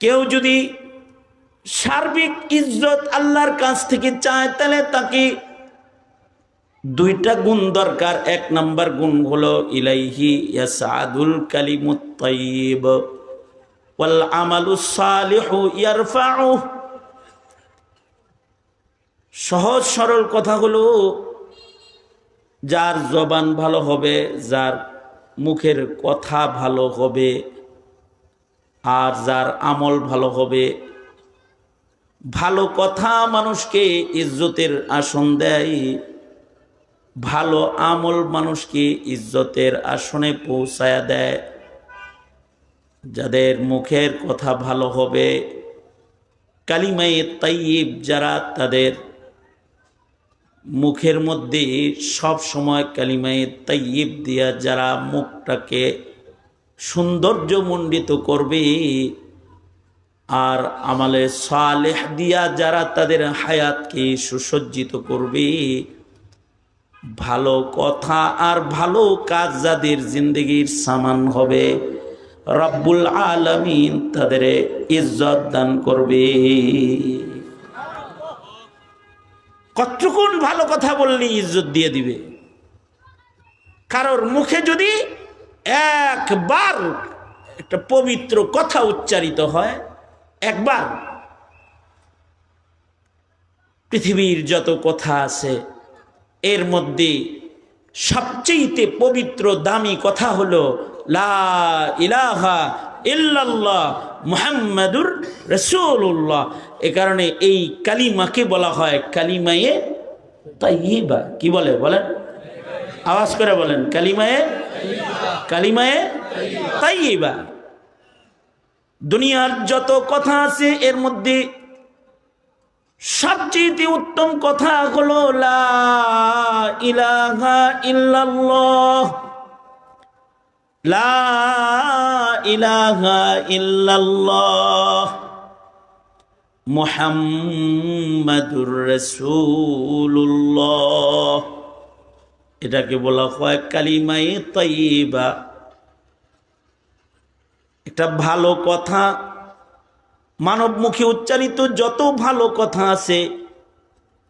কেউ যদি সার্বিক ইজ্জত আল্লাহর কাছ থেকে চায় তাহলে তাকে দুইটা গুণ দরকার। এক নাম্বার গুণ হলো ইলাইহি ইয়াসআদুল কালিমুত তাইয়্যিব ওয়াল আমালুস সালিহু ইয়ারফাউ। সহজ সরল কথা হলো, যার জবান ভালো হবে, যার মুখের কথা ভালো হবে, আর যার আমল ভালো হবে। ভালো কথা মানুষকে ইজ্জতের আসন দেয়, ভালো আমল মানুষকে ইজ্জতের আসনে পৌঁছায়া দেয়। যাদের মুখের কথা ভালো হবে, কালিমায়ে তাইয়্যিব যারা, তাদের মুখের মধ্যে সব সময় কালিমায়ে তাইয়্যিব দিয়া যারা মুখটাকে সৌন্দর্যমণ্ডিত করবে, আর আমালে সালেহ দিয়া যারা তাদের হায়াতকে সুসজ্জিত করবে, ভালো কথা আর ভালো কাজ যাদের জিন্দেগির সামান হবে, রব্বুল আলামিন তাদের ইজ্জত দান করবে। কতক্ষণ ভালো কথা বললে ইজ্জত দিয়ে দিবে। কারোর মুখে যদি একবার একটা পবিত্র কথা উচ্চারিত হয়, একবার, পৃথিবীর যত কথা আছে এর মধ্যে সবচেয়ে পবিত্র দামি কথা হলো লা ইলাহা ইল্লাল্লাহ মুহাম্মাদুর রাসূলুল্লাহ। এ কারণে এই কালিমাকে বলা হয় কালিমায়ে তাইয়্যিবা। কি বলে বলেন, আওয়াজ করে বলেন, কালিমায়ে তাইয়্যিবা। দুনিয়ার যত কথা আছে এর মধ্যে সবচেয়ে উত্তম কথা হলো লা ইলাহা ইল্লাল্লাহ, লা ইলাহা ইল্লাল্লাহ মুহাম্মাদুর রাসূলুল্লাহ। এটাকে বলা হয় কালিমায়ে তাইয়্যিবা। একটা ভালো কথা, মানব মুখে উচ্চারিত যত ভালো কথা আছে,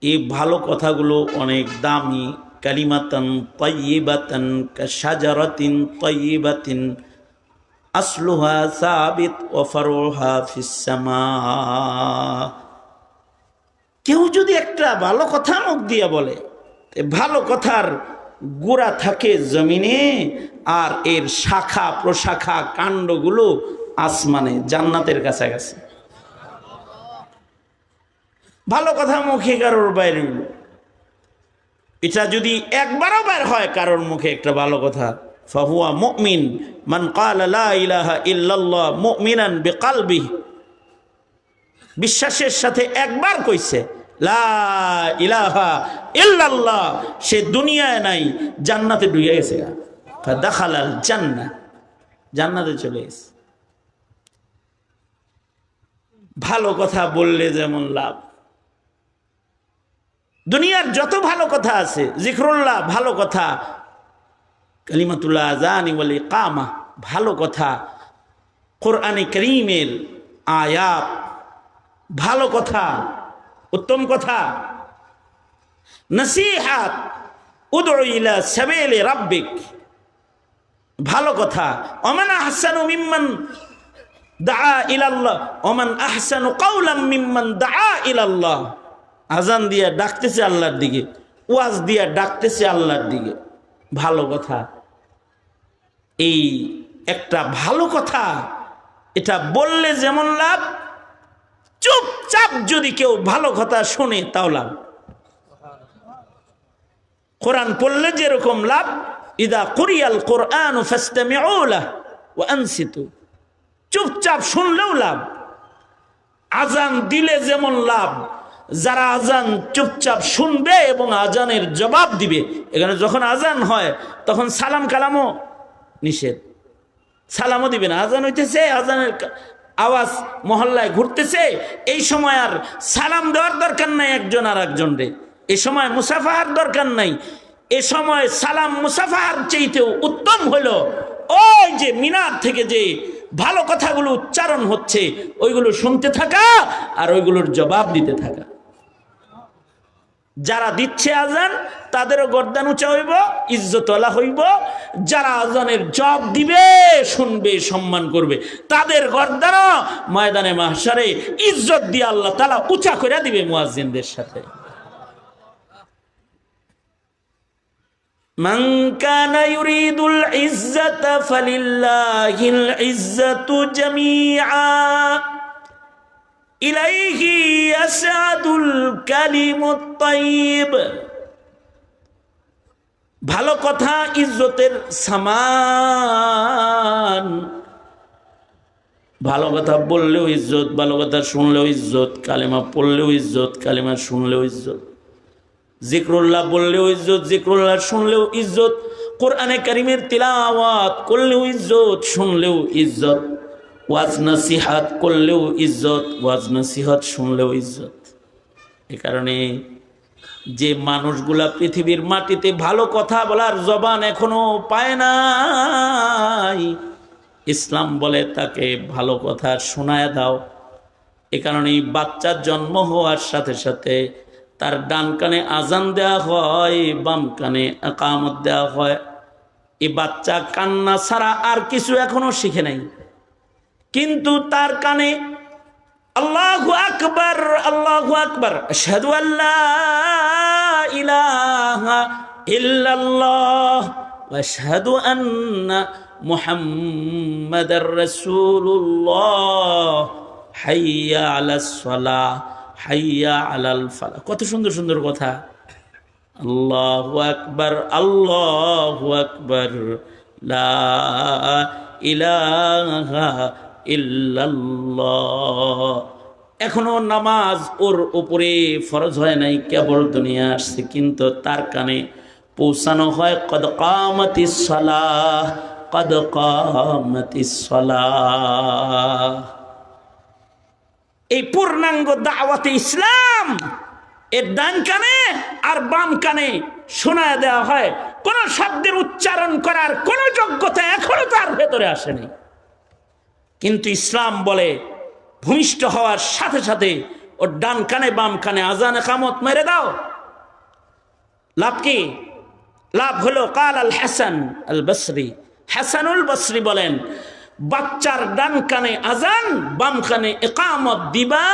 এই ভালো কথাগুলো অনেক দামি। কালিমাতান তাইয়্যিবাতান কাশাজারাতিন তাইয়্যিবাতিন আসলুহা সাবিত ওয়া ফারউহা ফিস সামা। কেউ যদি একটা ভালো কথা মুখ দিয়ে বলে, ভালো কথার গোড়া থাকে জমিনে, আর এর শাখা প্রশাখা কাণ্ডগুলো আসমানে, জান্নাতের কাছাকাছি। ভালো কথা মুখে কারোর বাইরে, এটা যদি একবারও বের হয় কারোর মুখে একটা ভালো কথা, ফাহুয়া মুমিন মান ক্বালা লা ইলাহা ইল্লাল্লাহ মুমিনান বিকলবিহি, বিশ্বাসের সাথে একবার কইছে লা ইলাহা ইল্লাল্লাহ, সে দুনিয়ায় নাই, জান্নাতে ঢুকে গেছে। ফাদাখালাল জান্নাহ, জান্নাতে চলে গেছে। ভালো কথা বললে যেমন লাভ, দুনিয়ার যত ভালো কথা আছে, জিকরুল্লাহ ভালো কথা, কালিমাতুল আযানি ওয়াল ইকামা ভালো কথা, কোরআনে কারীমের আয়াত ভালো কথা, উত্তম কথা, নসিহাত উদউ ইলা সাবিলি রাব্বিক ভালো কথা, ওমান আহসানু মিম্মান দাআ ইলাল্লাহ ওমান আহসানু কাওলাম মিম্মান দাআ ইলাল্লাহ। আজান দিয়া ডাকতেছে আল্লাহর দিকে, ওয়াজ দিয়া ডাকতেছে আল্লাহর দিকে, ভালো কথা। এই একটা ভালো কথা, এটা বললে যেমন লাভ, চুপচাপ যদি কেউ ভালো কথা শোনে তাও লাভ। কোরআন পড়লে যেরকম লাভ, ইদা কুরিয়াল কোরআন ফাসতামিউ লাহু ওয়া আনসিতু, চুপচাপ শুনলেও লাভ। আজান দিলে যেমন লাভ, যারা আজান চুপচাপ শুনবে এবং আজানের জবাব দিবে। এখানে যখন আজান হয় তখন সালাম কালামও নিষেধ, সালামও দিবে না। আজান হইতেছে, আজানের আওয়াজ মহল্লায় ঘুরতেছে, এই সময় আর সালাম দেওয়ার দরকার নাই একজন আর একজনরে, এই সময় মুসাফাহার দরকার নাই। এ সময় সালাম মুসাফাহার চাইতেও উত্তম হলো ওই যে মিনার থেকে যে ভালো কথাগুলো উচ্চারণ হচ্ছে, ওইগুলো শুনতে থাকা আর ওইগুলোর জবাব দিতে থাকা। যারা দিচ্ছে আজান তাদেরও গর্দান উঁচা হইব, ইজ্জতওয়ালা হইব। যারা আজানের জবাব দিবে, শুনবে, সম্মান করবে, তাদের গর্দানও ময়দানে মাহশারে ইজ্জত দিয়ে আল্লাহ তাআলা উঁচা করে দিবে মুয়াজ্জিনদের সাথে। মান কানা ইউরিদুল ইজ্জাতা ফালিল্লাহিল ইজ্জাতু জামিআ ইলাইহি ইয়াসআদুল কালিমুত তাইয়্যিব। ভালো কথা ইজ্জতের সামান। ভালো কথা বললেও ইজ্জত, ভালো কথা শুনলেও ইজ্জত, কালেমা পড়লেও ইজ্জত, কালেমা শুনলেও ইজ্জত, জিক্রুল্লাহ বললেও ইজ্জত, জিক্রুল্লাহ শুনলেও ইজ্জত, কোরআনে কারীমের তিলাওয়াত করলেও ইজ্জত, শুনলেও ইজ্জত, ওয়াজ নসিহত করলেও ইজ্জত, ওয়াজ নসিহত শুনলেও ইজ্জত। এ কারণে যে মানুষগুলা পৃথিবীর মাটিতে ভালো কথা বলার জবান এখনো পায় নাই, ইসলাম বলে তাকে ভালো কথা শোনায় দাও। এ কারণে বাচ্চার জন্ম হওয়ার সাথে সাথে তার ডান কানে আজান দেওয়া হয়, বাম কানে ইকামত দেওয়া হয়। এই বাচ্চা কান্না ছাড়া আর কিছু এখনো শিখে নাই, কিন্তু তার কানে আল্লাহু আকবার, আল্লাহু আকবার, আশহাদু আল্লা ইলাহা ইল্লাল্লাহ ওয়া আশহাদু আন্না মুহাম্মাদার রাসূলুল্লাহ, হাইয়া আলাস সালাহ, হাইয়া আলাল ফালাহ। কত সুন্দর সুন্দর কথা। আল্লাহু আকবার, আল্লাহু আকবার, লা ইলাহা ইল্লাল্লাহ। এখনো নামাজ ওর উপরে ফরজ হয় নাই, কেবল দুনিয়া আসছে, কিন্তু তার কানে পৌঁছানো হয় কদ কামাতিস সালাহ, কদ কামাতিস সালাহ। এই পূর্ণাঙ্গ দাওয়াতে ইসলাম এর ডান কানে আর বাম কানে শোনায় দেওয়া হয়। কোন শব্দের উচ্চারণ করার কোন যোগ্যতা এখনো তার ভেতরে আসেনি, কিন্তু ইসলাম বলে ভূমিষ্ঠ হওয়ার সাথে সাথে ওর ডান কানে বাম কানে আজান ইকামত মেরে দাও। লাভ কি? লাভ হলো কাল আল হাসান আল বসরি, হাসানুল বসরি বলেন, বাচ্চার ডান কানে আজান, বাম কানে ইকামত দিবা,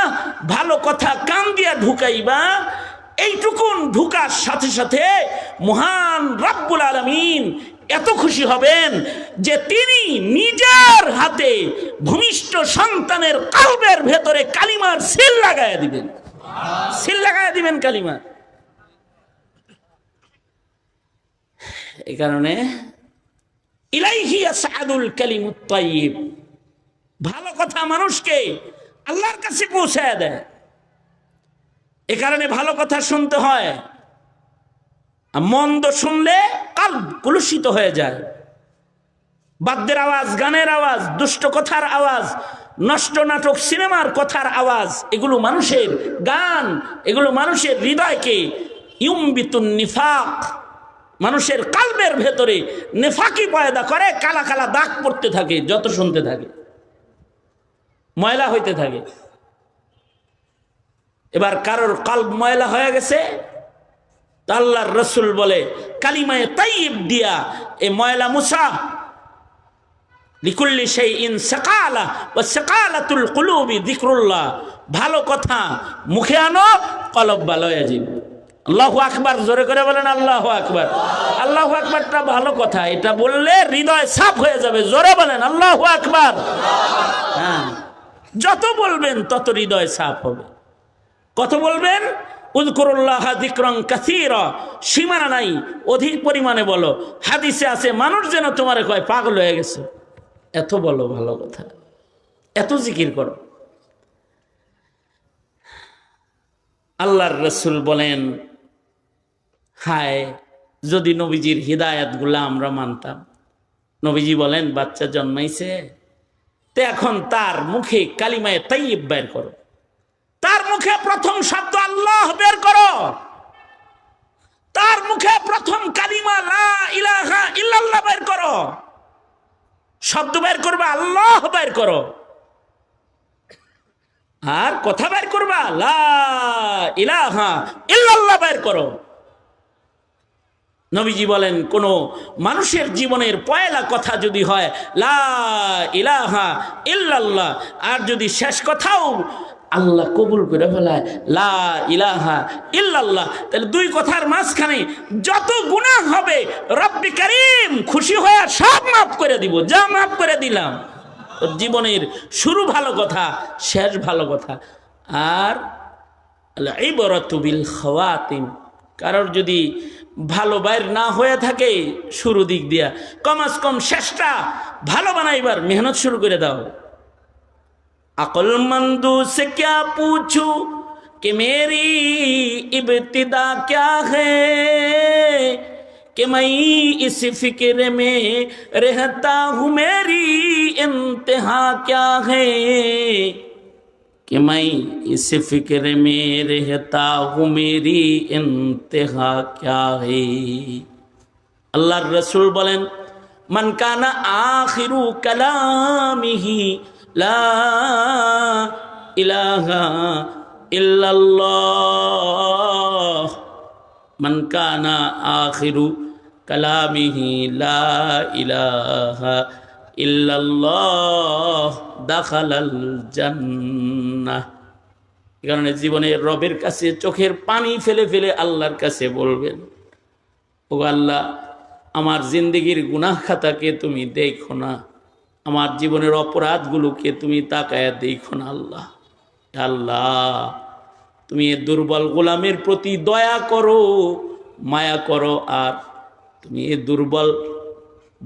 ভালো কথা কান দিয়া ঢুকাইবা। এইটুকুন ঢুকার সাথে সাথে মহান রব্বুল আলামিন এত খুশি হবেন যে তিনি নিজের হাতে ভূমিষ্ঠ সন্তানের কলবের ভেতরে কালিমার সিল লাগায়া দিবেন, সিল লাগায়া দিবেন কালিমার। এই কারণে ইলাইহি ইয়াসআদুল কালিমুত তাইয়্যিব, ভালো কথা মানুষকে আল্লাহর কাছে পৌঁছায় দেয়। এ কারণে ভালো কথা শুনতে হয়। মন্দ শুনলে কলব কলুষিত হয়ে যায়। বাদ্যের আওয়াজ, গানের আওয়াজ, দুষ্ট কথার আওয়াজ, নষ্ট নাটক, সিনেমার কথার আওয়াজ, এগুলো মানুষের গান, এগুলো মানুষের হৃদয়কে ইউমবিতুন নিফাক, মানুষের কলবের ভেতরে নেফাকি পয়দা করে, কালা কালা দাগ পড়তে থাকে, যত শুনতে থাকে ময়লা হইতে থাকে। এবার কারোর কলব ময়লা হয়ে গেছে, আল্লাহর রাসূল বলে কালিমায়ে তাইয়্যিব দিয়া এই ময়লা মুছা। লিকুল্লি শাইইন সাকালা ওয়া সাকালাতুল কুলুবি যিকরুল্লাহ, ভালো কথা মুখে আনো, কলব ভালো হয়ে যাবে। আল্লাহু আকবার, জোরে করে বলেন আল্লাহু আকবার। আল্লাহু আকবারটা ভালো কথা, এটা বললে হৃদয় সাফ হয়ে যাবে। জোরে বলেন আল্লাহু আকবার। হ্যাঁ, যত বলবেন তত হৃদয় সাফ হবে। কত বলবেন? উযকুরুল্লাহ যিকরান কাসীরা, সীমানা নাই, অধিক পরিমাণে বলো। হাদিসে আছে মানুষ যেন তোমারে কয় পাগল হয়ে গেছে, এত বলো ভালো কথা, এত জিকির করো। আল্লাহর রাসূল বলেন, হায় যদি নবীজির হিদায়াতগুলো আমরা মানতাম। নবীজি বলেন বাচ্চা জন্মাইছে, তো এখন তার মুখে কালিমায়ে তাইয়্যিব বের করো, তার মুখে প্রথম শব্দ আল্লাহ বের করো, তার মুখে প্রথম কালিমা লা ইলাহা ইল্লাল্লাহ বের করো। শব্দ বের করবা আল্লাহ বের করো, আর কথা বের করবা লা ইলাহা ইল্লাল্লাহ বের করো। নবীজি বলেন কোন মানুষের জীবনের পয়লা কথা যদি হয় লা ইলাহা ইল্লাল্লাহ, আর যদি শেষ কথাও আল্লাহ কবুল করে ফেলায় লা ইলাহা ইল্লাল্লাহ, তাহলে দুই কথার মাঝখানে যত গুনাহ হবে রব্বি কারীম খুশি হয়ে সব মাফ করে দিব। যা মাফ করে দিলাম। তোর জীবনের শুরু ভালো কথা, শেষ ভালো কথা। আর আল ইবরাতু বিল খাওয়াতিম, কারোর যদি ভালো বাইর না হয়ে থাকে শুরু দিক দিয়া, কমাস কম শেষটা ভালো বানাইবার মেহনত শুরু করে দাও। अक्लमंदू से क्या पूछूं कि मेरी इब्तिदा क्या है, कि मैं इस फिक्र में रहता हूँ मेरी इंतहा क्या है, कि मैं इस फिक्र में रहता हूँ मेरी इंतहा क्या है। अल्लाह रसूल बोलें मन काना आखिरु कलामिही ला इलाहा इल्लल्लाह, मन काना आखिरु कलामिही ला इलाहा ইল্লাল্লাহ দাখালাল জান্নাহ। এই কারণে জীবনে রবের কাছে চোখের পানি ফেলে ফেলে আল্লাহর কাছে বলবেন, ও আল্লাহ আমার জিন্দেগির গুনাহ খাতাকে তুমি দেখো না, আমার জীবনের অপরাধগুলোকে তুমি তাকায়া দেখো না। আল্লাহ আল্লাহ তুমি এই দুর্বল গোলামের প্রতি দয়া করো, মায়া করো, আর তুমি এই দুর্বল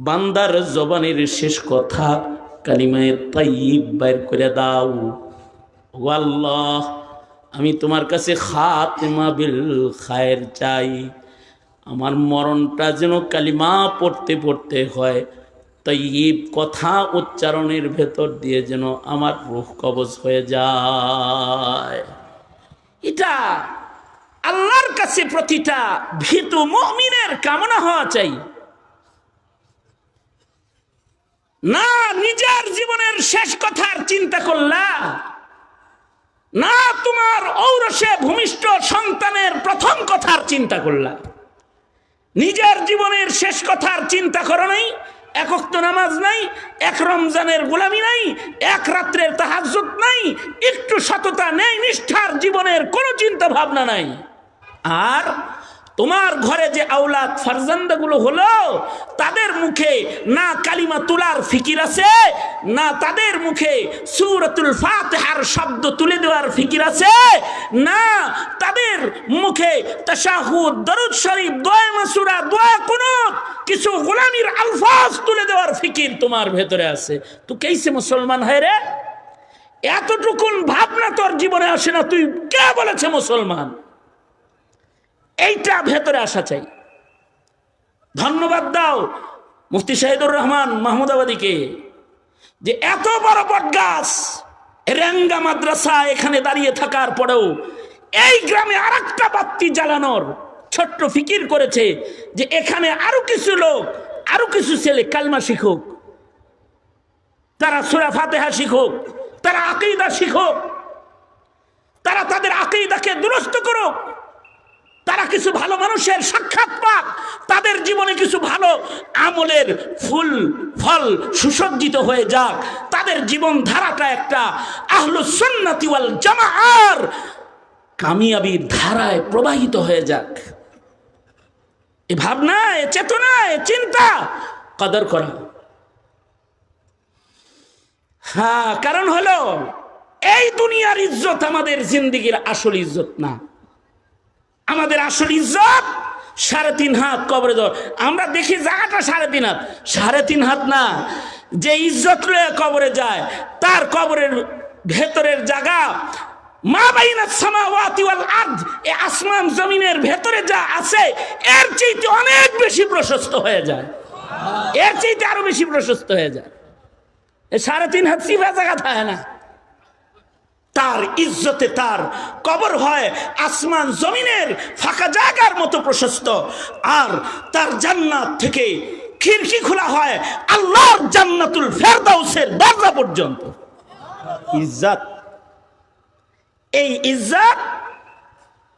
বান্দার জবানের শেষ কথা কালিমায়ে তাইয়্যিব বাইর করে দাও। ও আল্লাহ আমি তোমার কাছে খাতিমা বিল খায়ের চাই, আমার মরণটা যেন কালিমা পড়তে পড়তে হয়, তাইয়্যিব কথা উচ্চারণের ভেতর দিয়ে যেন আমার রূহ কবজ হয়ে যায়। এটা আল্লাহর কাছে প্রতিটা ভীতু মুমিনের কামনা হওয়া চাই। না নিজের জীবনের শেষ কথার চিন্তা করলা, না তোমার ঔরসে ভূমিষ্ঠ সন্তানের প্রথম কথার চিন্তা করলা, নিজের জীবনের শেষ কথার চিন্তা করো নাই, এক ওয়াক্ত নামাজ নাই, এক রমজানের গোলামি নাই, এক রাত্রের তাহাজ্জুদ নাই, একটু সততা নেই, নিষ্ঠার জীবনের কোনো চিন্তা ভাবনা নাই। আর তোমার ঘরে যে আওলাদ ফারজান্দাগুলো হলো তাদের মুখে না কালিমা তুলার ফিকির আছে, না তাদের মুখে সূরাতুল ফাতিহার শব্দ তুলে দেওয়ার ফিকির আছে, না তাদের মুখে তাশাহুদ, দরুদ শরীফ, দোয়া মাসুরা, দোয়া কুনুত, কিছু গোলামির আলফাজ তুলে দেওয়ার ফিকির তোমার ভেতরে আছে। তুই কেসে মুসলমান হয় রে? এতটুকুন ভাবনা তোর জীবনে আসে না, তুই কে বলেছে মুসলমান? এইটা ভেতরে আসা চাই। ধন্যবাদ দাও মুফতি শাহিদুর রহমান মাহমুদাবাদীকে যে এত বড় বট গাছ রেঙ্গা মাদ্রাসা এখানে দাঁড়িয়ে থাকার পরেও এই গ্রামে আরেকটা বাতি জ্বালানোর ছোট্ট ফিকির করেছে যে এখানে আরো কিছু লোক, আরো কিছু ছেলে কালমা শিখুক, তারা সূরা ফাতিহা শিখুক, তারা আকীদা শিখুক, তারা তাদের আকীদাকে দুরস্ত করুক, তারা কিছু ভালো মানুষের সাক্ষাৎ পাক, তাদের জীবনে কিছু ভালো আমলের ফুল ফল সুসজ্জিত হয়ে যাক, তাদের জীবন ধারাটা একটা আহলুস সুন্নাতি ওয়াল জামাআর কামিয়াবির ধারায় প্রবাহিত হয়ে যাক। এই ভাবনা, এই চেতনা, এই চিন্তা কদর করা। হ্যাঁ, কারণ হলো এই দুনিয়ার ইজ্জত আমাদের জিন্দেগির আসল ইজ্জত না। আমাদের আসল ইজ্জত 3.5 হাত কবরে দেওয়া। আমরা দেখি জায়গাটা 3.5 হাত, 3.5 হাত না। যে ইজ্জত লয়ে কবরে যায় তার কবরের ভেতরের জায়গা মা বাইনাস সামাওয়াতি ওয়াল আরদ, এই আসমান জমিনের ভেতরে যা আছে এর চাইতে অনেক বেশি প্রশস্ত হয়ে যায়, এর চাইতে আরো বেশি প্রশস্ত হয়ে যায়। এই 3.5 হাত সিফা জায়গা থাকে না। তার ইজ্জতে তার কবর হয় আসমান জমিনের ফাঁকা জায়গার মতো প্রশস্ত, আর তার জান্নাত থেকে খিড়কি খোলা হয় আল্লাহর জান্নাতুল ফেরদাউসের দরজা পর্যন্ত। ইজ্জত, এই ইজ্জত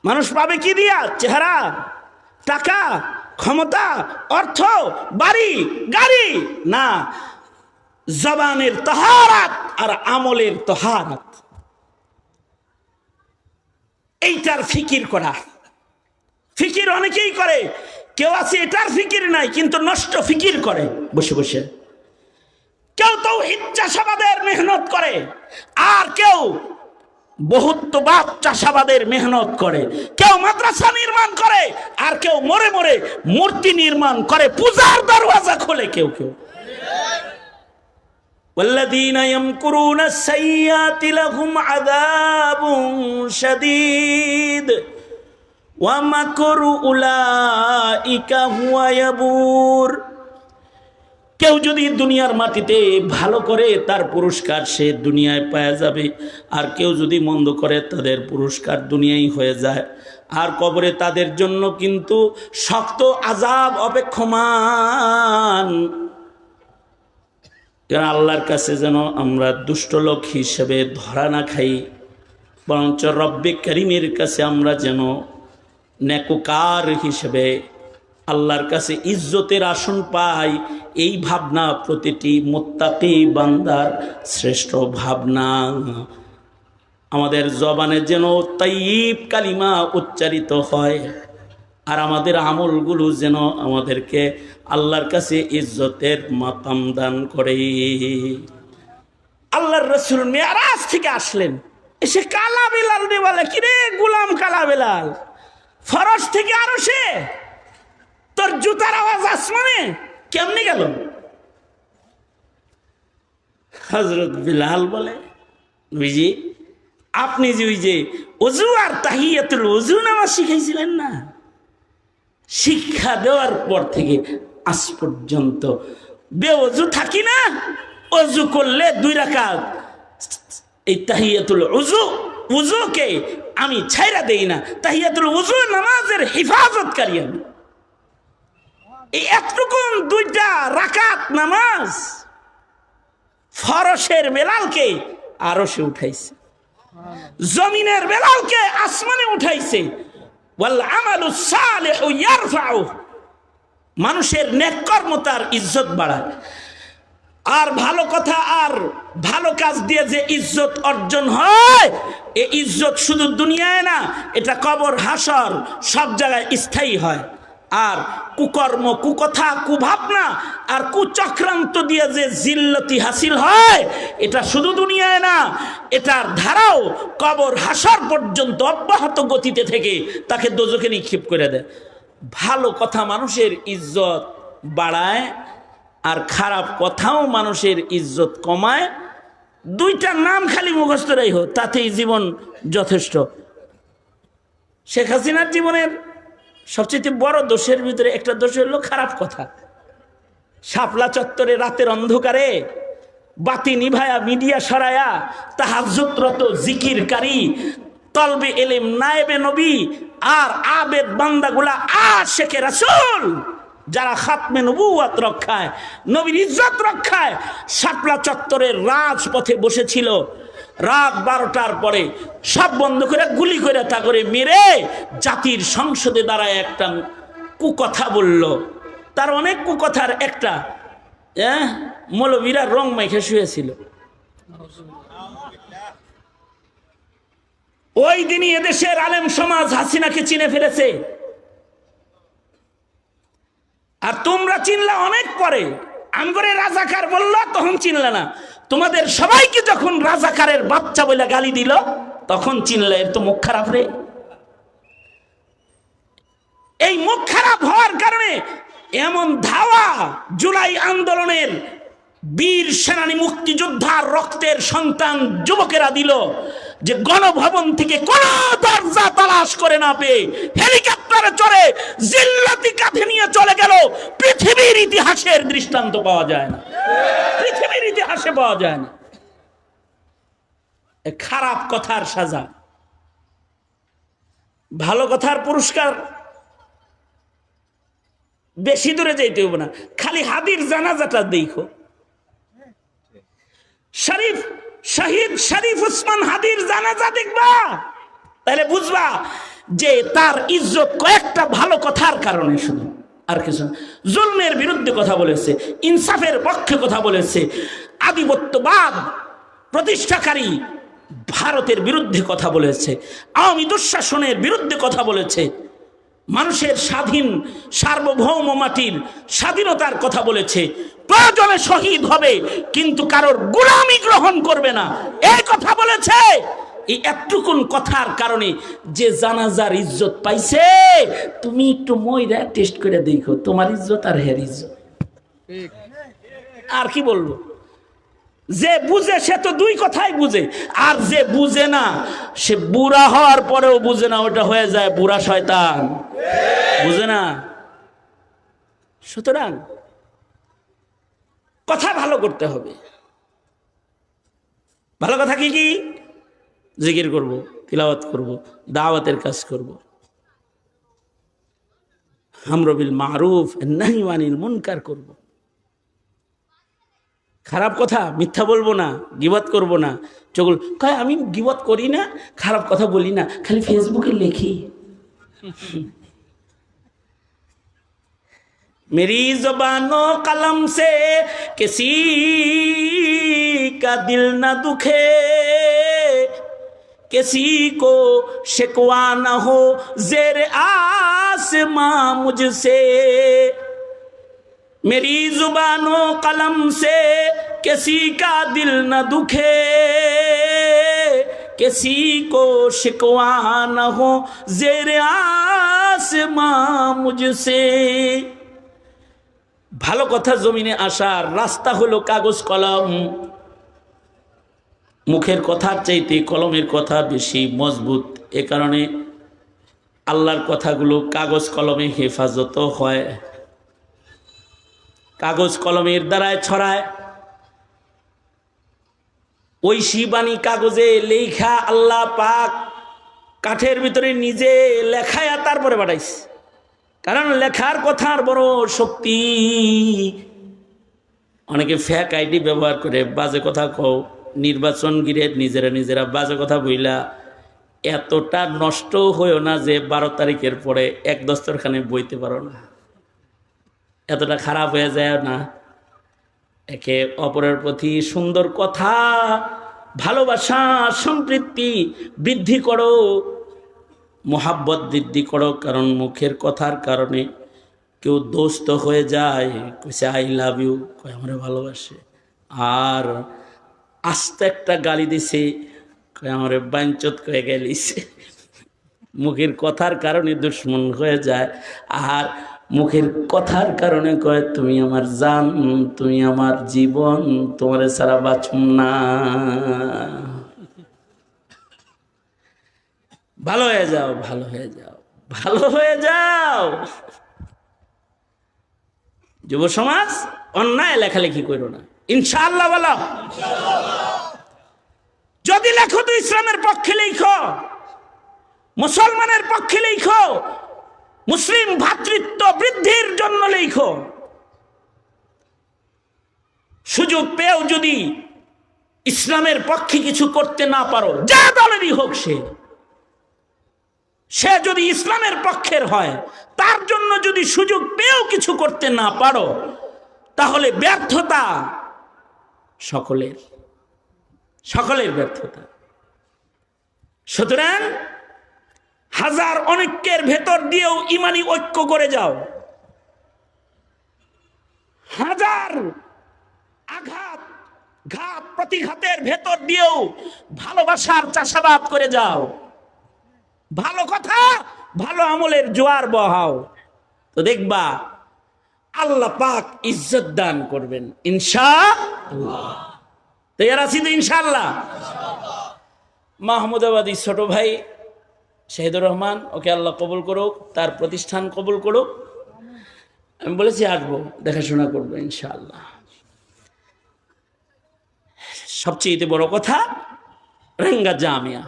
মানুষ পাবে কি দিয়া? চেহারা, টাকা, ক্ষমতা, অর্থ, বাড়ি, গাড়ি না, জবানের তাহারাত আর আমলের তাহারাত। এইটার ফিকির করা। ফিকির অনেকেই করে, কেউ আছে এটার ফিকির নাই কিন্তু নষ্ট ফিকির করে বসে বসে। কেউ তাওহীদ চাষাবাদের মেহনত করে, আর কেউ বহুত্ববাদ চাষাবাদের মেহনত করে। কেউ মাদ্রাসা নির্মাণ করে, আর কেউ মরে মরে মূর্তি নির্মাণ করে, পূজার দরওয়াজা খোলে কেউ কেউ। والذين يمكرون السيئات لهم عذاب شديد ومكر أولئك هو يبور। কেউ যদি দুনিয়ার মাটিতে ভালো করে তার পুরস্কার সে দুনিয়ায় পাওয়া যাবে, আর কেউ যদি মন্দ করে তাদের পুরস্কার দুনিয়ায় হয়ে যায়, আর কবরে তাদের জন্য কিন্তু শক্ত আযাব অপেক্ষমান। আল্লাহর কাছে যেন আমরা দুষ্ট লোক হিসেবে ধরা না খাই, বরঞ্চ রব্বে করিমের কাছে আমরা যেন নেককার হিসেবে আল্লাহর কাছে ইজ্জতের আসন পাই। এই ভাবনা প্রতিটি মুত্তাকি বান্দার শ্রেষ্ঠ ভাবনা। আমাদের জবানে যেন তাইয়্যিব কালিমা উচ্চারিত হয়, আর আমাদের আমলগুলো যেন আমাদেরকে আল্লাহর কাছে ইজ্জতের মাকাম দান করে। আল্লাহর রাসূল মেরাজ থেকে আসলেন, এসে কালা বেলাল রে বলে, কিরে গোলাম কালা বেলাল, ফরশ থেকে আরশে তোর জুতার আওয়াজ আসমানে কেমনে গেল? হযরত বিলাল বলে, নবীজি আপনি যে ওই যে ওযু আর তাহিয়াতুল ওযু নামাজ শিখাইছিলেন না, শিক্ষা দেওয়ার পর থেকে আজ পর্যন্ত বেওযু থাকি না, ওযু করলে 2 রাকাত এই তাহিয়াতুল ওযুকে আমি ছাইরা দেই না। তাহিয়াতুল ওযু নামাজের হেফাজতকারী আমি। এই এতটুকু 2টা রাকাত নামাজ ফরশের বেলালকে আরশে উঠাইছে, জমিনের বেলালকে আসমানে উঠাইছে। ওয়াল আমালু সালিহু ইয়ারফাউ, মানুষের নেক কর্ম তার ইজ্জত বাড়ায়। আর ভালো কথা আর ভালো কাজ দিয়ে যে ইজ্জত অর্জন হয়, এই ইজ্জত শুধু দুনিয়ায় না, এটা কবর হাসর সব জায়গায় স্থায়ী হয়। আর কুকর্ম, কুকথা, কুভাবনা আর কুচক্রান্ত দিয়ে যে জিল্লতি হাসিল হয়, এটা শুধু দুনিয়ায় না, এটার ধারাও কবর হাসর পর্যন্ত অব্যাহত গতিতে থেকে তাকে দোজখে নিক্ষেপ করে দেয়। ভালো কথা মানুষের ইজ্জত বাড়ায়, আর খারাপ কথাও মানুষের ইজ্জত কমায়। 2টা নাম খালি মুখস্থ রাখো, তাতেই জীবন যথেষ্ট। শেখ হাসিনার জীবনের সবচেয়ে বড় দোষের ভিতরে একটা দোষ হলো খারাপ কথা। শাপলা চত্বরে রাতের অন্ধকারে বাতি নিভায়া, মিডিয়া সরায়া, তাহাজ্জুদরত জিকিরকারী, তলবে ইলম, নায়েবে নবী আর আবেদ বান্দাগুলা আশিকে রাসূল, যারা খাতমে নবুয়ত রক্ষায়, নবীর ইজ্জত রক্ষায় শাপলা চত্বরের রাজপথে বসেছিল। রাত 12টার পরে সব বন্ধ করে গুলি করে তা করে মেরে জাতির সংসদে দাঁড়ায় একটা কুকথা বলল। তার অনেক কুকথার একটা, মৌলবীরা রং মেখে শুয়েছিল। ওই দিনই এদেশের আলেম সমাজ হাসিনাকে চিনে ফেলেছে। আর তোমরা চিনলা অনেক পরে। আমগরে রাজাকার বললো তখন চিনলে না। তোমাদের সবাইকে যখন রাজাকারের বাচ্চা বলে গালি দিল তখন চিনলে। এর তো মুখ খারাপ রে। এই মুখ খারাপ হওয়ার কারণে এমন ধাওয়া জুলাই আন্দোলনের বীর সেনানী মুক্তিযোদ্ধার রক্তের সন্তান যুবকেরা দিল যে গণভবন থেকে কোন দরজা তালাশ করে না পেয়ে হেলিকপ্টারে চড়ে জিল্লাতি কাঁধে নিয়ে চলে গেল। পৃথিবীর ইতিহাসের দৃষ্টান্ত পাওয়া যায় না, পৃথিবীর ইতিহাসে পাওয়া যায় না। খারাপ কথার সাজা, ভালো কথার পুরস্কার। বেশি দূরে যাইতে হবে না, খালি হাদির জানাজাটা দেখো। শহীদ শরীফ ওসমান হাদির জানাজা দেখবা, তাহলে বুঝবা যে তার ইজ্জত কয়েকটা ভালো কথার কারণে, শুধু আর কিছু। জুলমের বিরুদ্ধে কথা বলেছে, ইনসাফের পক্ষে কথা বলেছে, আধিপত্যবাদ প্রতিষ্ঠাকারী ভারতের বিরুদ্ধে কথা বলেছে, আওয়ামী দুঃশাসনের বিরুদ্ধে কথা বলেছে, মানুষের স্বাধীন সার্বভৌম মাটির স্বাধীনতার কথা বলেছে, প্রয়োজনে শহীদ হবে কিন্তু কারোর গোলামি গ্রহণ করবে না, এই কথা বলেছে। এই এতটুকুন কথার কারণে যে জানাজার ইজ্জত পাইছে, তুমি একটু মইরা টেস্ট করে দেখো তোমার ইজ্জত আর হের ইজ্জত। আর কি বলবো, যে বুঝে সে তো দুই কথাই বুঝে, আর যে বুঝে না সে বুড়া হওয়ার পরেও বুঝে না, ওটা হয়ে যায় বুড়া শয়তান, বুঝে না। সুতরাং কথা ভালো করতে হবে। ভালো কথা কি কি? জিকির করব, তিলাওয়াত করব, দাওয়াতের কাজ করব, আমর বিল মারুফ নাহি আনিল মুনকার করব। খারাপ কথা মিথ্যা বলবো না, গীবত করব না। চগুল কয় আমি গীবত করি না, খারাপ কথা বলি না, খালি ফেসবুকে লিখি। मेरी ज़बानो कलम से किसी का दिल न दुखे, किसी को शिकवा न हो ज़ेर आसमां मुझसे। मेरी ज़ुबानो कलम से किसी का दिल न दुखे, किसी को शिकवा न हो ज़ेर आसमां मुझसे। ভালো কথা জমিনে আসার রাস্তা হলো কাগজ কলম। মুখের কথার চাইতে কলমের কথা বেশি মজবুত, এ কারণে আল্লাহর কথাগুলো কাগজ কলমে হেফাজত হয়, কাগজ কলমের দ্বারায় ছড়ায়। ঐশী বাণী কাগজে লেখা আল্লাহ পাক কাঠের ভিতরে নিজে লেখায়া তারপরে পাঠাইছে, কারণ লেখার কথার বড় শক্তি। অনেকে ফেক আইডি ব্যবহার করে বাজে কথা কও, নির্বাচন ঘিরে নিজেরা বাজে কথা বইলা এতটা নষ্ট হইও না যে 12 তারিখের পরে এক দস্তরখানে বইতে পারো না, এতটা খারাপ হয়ে যায় না। একে অপরের প্রতি সুন্দর কথা, ভালোবাসা, সম্প্রীতি বৃদ্ধি করো, মোহাব্বত বৃদ্ধি করো। কারণ মুখের কথার কারণে কেউ দোস্ত হয়ে যায়, কইছে আই লাভ ইউ, কয় আমরা ভালোবাসে, আর আস্তে একটা গালি দিছে, কয় আমার বাঞ্চত কয়ে গেলিছে। মুখের কথার কারণে দুশ্মন হয়ে যায়, আর মুখের কথার কারণে কয় তুমি আমার জান, তুমি আমার জীবন, তোমার ছাড়া বাঁচুম না। ভালো হয়ে যাও, ভালো হয়ে যাও, ভালো হয়ে যাও। যুব সমাজ অন্যায় লেখালেখি করো না, ইনশাআল্লাহ বলো। যদি লেখো তো ইসলামের পক্ষে লেখো, মুসলমানের পক্ষে লেখো, মুসলিম ভ্রাতৃত্ব বৃদ্ধির জন্য লেখো। সুযোগ পেয়েও যদি ইসলামের পক্ষে কিছু করতে না পারো, যা দলেরই হোক সে যদি ইসলামের পক্ষের হয়, তার জন্য যদি সুযোগ পেয়েও কিছু করতে না পারো, তাহলে ব্যর্থতা সকলের ব্যর্থতা। সুতরাং হাজার অনেকের ভেতর দিয়েও ইমানি ঐক্য করে যাও, হাজার আঘাত ঘাত প্রতিঘাতের ভেতর দিয়েও ভালোবাসার চাষাবাদ করে যাও, ভালো কথা ভালো আমলের জোয়ার বহাও, তো দেখবা আল্লাহ পাক ইজ্জত দান করবেন ইনশাআল্লাহ। তৈরি আছি তো ইনশাআল্লাহ। মাহমুদাবাদী ছোট ভাই শহীদুর রহমান, ওকে আল্লাহ কবুল করুক, তার প্রতিষ্ঠান কবুল করুক। আমি বলেছি আসবো, দেখাশোনা করবো ইনশাআল্লাহ। সবচেয়ে বড় কথা রেঙ্গা জামিয়া,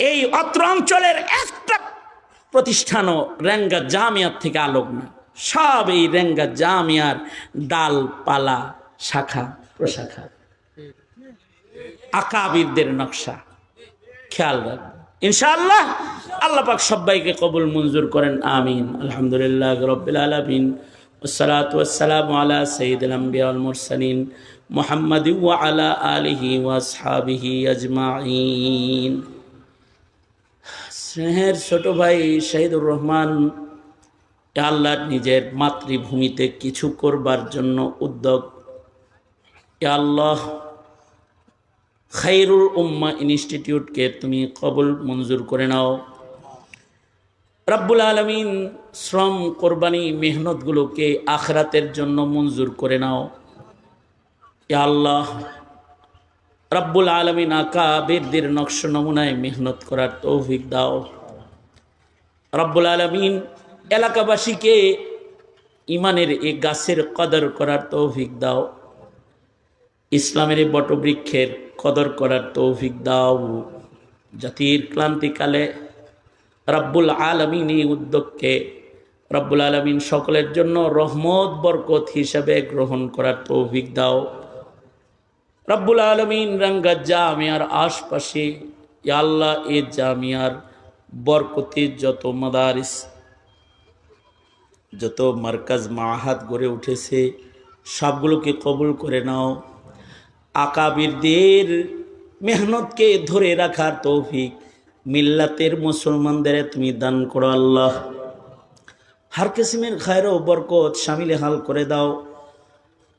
এই অত্র অঞ্চলের একটা প্রতিষ্ঠানও রেঙ্গা জামিয়ার থেকে আলোক না, সব এই রেঙ্গা জামিয়ার ডালপালা, শাখা প্রশাখা, আকাবিরদের নকশা। খেয়াল রাখবেন ইনশাআল্লাহ। আল্লাহ পাক সবাইকে কবুল মঞ্জুর করেন, আমিন। আলহামদুলিল্লাহ রাব্বিল আলামিন, ওয়াসসালাতু ওয়াসসালামু আলা সাইয়্যিদিল আমবিয়া ওয়াল মুরসালিন মুহাম্মাদি ওয়া আলা আলিহি ওয়া আসহাবিহি আজমাইন। স্নেহের ছোট ভাই শহীদুর রহমান আল্লাহ নিজের মাতৃভূমিতে কিছু করবার জন্য উদ্যোগ। আল্লাহ খায়রুল উম্মাহ ইনস্টিটিউটকে তুমি কবুল মঞ্জুর করে নাও রব্বুল আলামিন। শ্রম কোরবানি মেহনতগুলোকে আখিরাতের জন্য মঞ্জুর করে নাও ইয়া আল্লাহ। রব্বুল আলামিন আকাবিরদের নকশ নমুনায় মেহনত করার তৌফিক দাও রব্বুল আলামিন। এলাকাবাসীকে ইমানের এই গাছের কদর করার তৌফিক দাও, ইসলামের এই বটবৃক্ষের কদর করার তৌফিক দাও। জাতির ক্লান্তিকালে রব্বুল আলামিন এই উদ্যোগকে রব্বুল আলামিন সকলের জন্য রহমত বরকত হিসাবে গ্রহণ করার তৌফিক দাও রব্বুল আলামিন। রঙ্গা জামিয়ার আশপাশে ইয়া আল্লাহ এই জামিয়ার বরকতে যত মাদারিস, যত মার্কাজ মাহাদ গড়ে উঠেছে সবগুলোকে কবুল করে নাও। আকাবিরদের মেহনতকে ধরে রাখার তৌফিক মিল্লাতের মুসলমানদের তুমি দান করো আল্লাহ। হার কিসিমের খায়র ও বরকত শামিলে হাল করে দাও।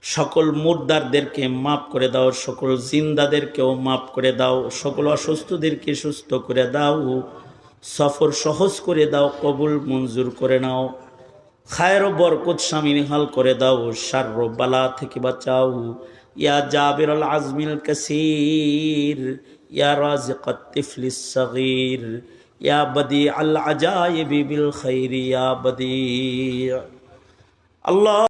সকল মুর্দারদেরকে মাফ করে দাও, সকল জিন্দাদেরকেও মাফ করে দাও, সকল অসুস্থদেরকে সুস্থ করে দাও, সফর সহজ করে দাও, কবুল মঞ্জুর করে নাও। খায়র ও বরকত শামিল হাল করে দাও, শারর বালা থেকে বাঁচাও। ইয়া জাবির আল আজমিল কাসির, ইয়া রাজিকাত তিফলিস সগীর, ইয়া বদি আল আজাইবি বিল খাইর, ইয়া বদি আল্লাহ।